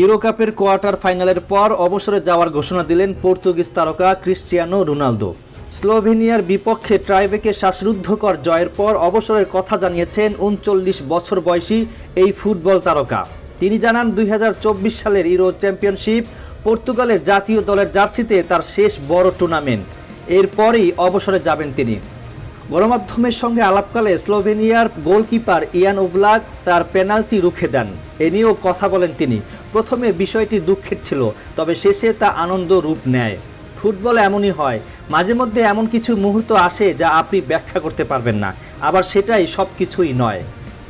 Euro কাপের quarter ফাইনালের পর অবসরে যাওয়ার ঘোষণা দিলেন পর্তুগিজ তারকা ক্রিস্টিয়ানো রোনালদো। স্লোভেনিয়ার বিপক্ষে ট্রাইব্রেকে শ্বাসরুদ্ধকর জয়ের পর অবসরের কথা জানিয়েছেন ৩৯ বছর বয়সী এই ফুটবল তারকা। তিনি জানান ২০২৪ সালের ইউরো চ্যাম্পিয়নশিপ পর্তুগালের জাতীয় দলের জার্সিতে তার শেষ বড় টুর্নামেন্ট। এরপরই অবসরে যাবেন তিনি। গণমাধ্যমের সঙ্গে আলাপকালে স্লোভেনিয়ার গোলকিপার ইয়ান ওব্লাক তার পেনাল্টি রুখে দেন। এ নিয়েও কথা বলেন তিনি। প্রথমে বিষয়টি দুঃখের ছিল, তবে শেষে তা আনন্দ রূপ নেয়। ফুটবল এমনই হয়, মাঝে মধ্যে এমন কিছু মুহূর্ত আসে যা আপনি ব্যাখ্যা করতে পারবেন না, আবার সেটাই সব কিছুই নয়।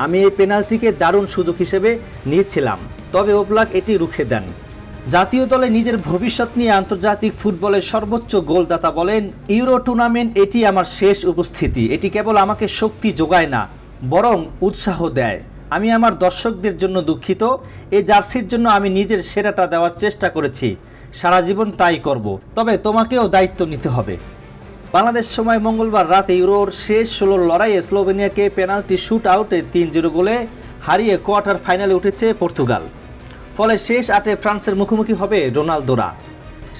আমি এই পেনাল্টিকে দারুণ সুযোগ হিসেবে নিয়েছিলাম, তবে ওব্লাক এটি রুখে দেন। জাতীয় দলে নিজের ভবিষ্যৎ নিয়ে আন্তর্জাতিক ফুটবলের সর্বোচ্চ গোলদাতা বলেন, ইউরো টুর্নামেন্ট এটি আমার শেষ উপস্থিতি। এটি কেবল আমাকে শক্তি যোগায় না, বরং উৎসাহ দেয়। আমি আমার দর্শকদের জন্য দুঃখিত। এই জার্সির জন্য আমি নিজের সেরাটা দেওয়ার চেষ্টা করেছি, সারা জীবন তাই করব। তবে তোমাকেও দায়িত্ব নিতে হবে। বাংলাদেশ সময় মঙ্গলবার রাতে ইউরোর শেষ 16 লড়াইয়ে স্লোভেনিয়াকে পেনাল্টি শুট আউটে ৩-0 গোলে হারিয়ে কোয়ার্টার ফাইনালে উঠেছে পর্তুগাল। ফলে শেষ 8-এ ফ্রান্সের মুখোমুখি হবে রোনালদোরা।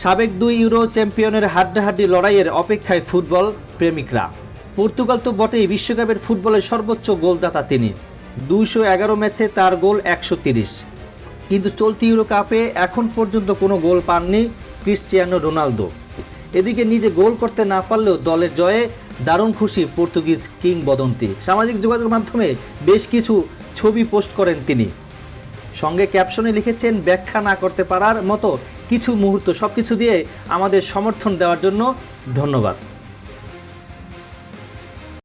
সাবেক 2 ইউরো চ্যাম্পিয়নের হাড্ডাহাড্ডি লড়াইয়ের অপেক্ষায় ফুটবল প্রেমিকরা। পর্তুগাল তো বটেই, বিশ্বকাপের ফুটবলের সর্বোচ্চ গোলদাতা তিনি। 211 ম্যাচে তার গোল 130। কিন্তু চলতি ইউরো কাপে এখন পর্যন্ত কোনো গোল পাননি ক্রিস্টিয়ানো রোনালদো। এদিকে নিজে গোল করতে না পারলেও দলের জয়ে দারুণ খুশি পর্তুগিজ কিংবদন্তি। সামাজিক যোগাযোগ মাধ্যমে বেশ কিছু ছবি পোস্ট করেন তিনি। সঙ্গে ক্যাপশনে লিখেছেন, ব্যাখ্যা না করতে পারার মতো কিছু মুহূর্ত, সবকিছু দিয়ে আমাদের সমর্থন দেওয়ার জন্য ধন্যবাদ।